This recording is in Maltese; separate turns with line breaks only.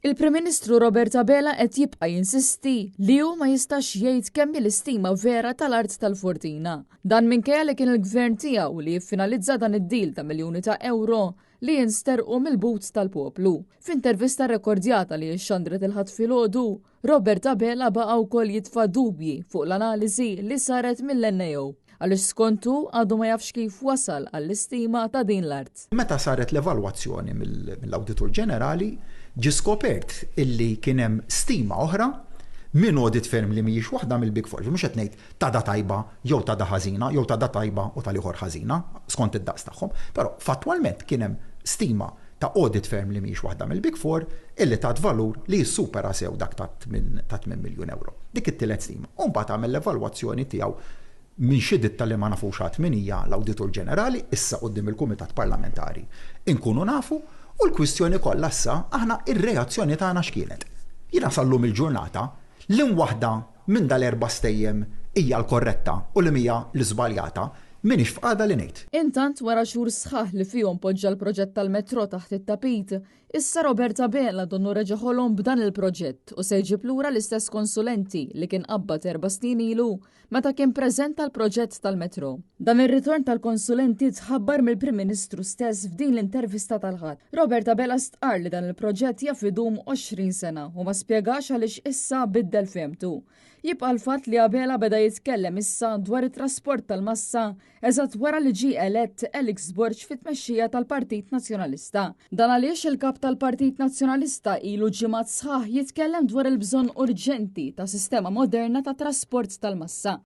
Il-Prim Ministru Robert Abela qed jibqa' jinsisti li hu ma jistax jgħid kemm l-istima vera tal-art tal-Fortina. Dan minkejja li kien il-gvern tiegħu li jiffinalizza dan id-dil ta' miljuni ta' euro li jinsterqu mill-but tal-poplu. F'intervista rekordjata li xandret il-ħadd filgħodu, Robert Abela baqa' wkoll jitfa' dubji fuq l-analiżi li saret mill-NAO għaliex skontu għadu ma jafx kif wasal għall-istima ta' din l-art.
Meta saret l-evalwazzjoni mill-Awditur Ġenerali, ġi skopert illi kien hemm stima oħra minn audit firm li mhijiex waħda mill-Big Four. Mhux qed ngħid ta' da tajba jew ta' da ħażina jew ta' da tajba u tal-ieħor ħażina skont id-daqs tagħhom, però fattwalment kien hemm stima ta' audit firm li mhijiex waħda mill-Big Four illi tat valur li jissupera sew dak ta' 8 miljun euro. Dik it-tielet stima. U mbagħad għamel l-evalwazzjoni tiegħu minn xidit tal-li ma nafux min hija l-Awditur Ġenerali issa quddiem il-Kumitat Parlamentari. Inkunu nafu u l-kwistjoni kollha issa aħna ir-reazzjoni tagħna x'kienet. Jiena sallum il-ġurnata l-im waħda minn dal-erba' stejjem hija l-korretta u li hija l-iżbaljata minix fqada li ngħid.
Intant wara xhur sħaħ li fihom poġġa l-proġett tal-metro taħt it-tapit, issa Robert Abela donnu reġaħolhom b'dan il-proġett u se jġib lura l-istess konsulenti li kien qabbad 4 snin ilu meta kien preżenta l-proġett tal-metro. Dan ir-ritorn tal-konsulenti tħabbar mill-Prim Ministru stess f'din l-intervista tal-ħadd. Robert Abela stqar li dan il-proġett jaf idum 20 sena u ma spjegax għaliex issa biddel femtu. Jibqa' l-fatt li Abela beda jitkellem issa dwar it-trasport tal-massa eżatt wara li ġie elett Alex Borg fit-tmexxija tal-Partit Nazzjonalista. Dan għaliex il-kap tal-Partit Nazzjonalista ilu ġimgħat sħaħ jitkellem dwar il-bżonn urġenti ta' sistema moderna ta' trasport tal-massa.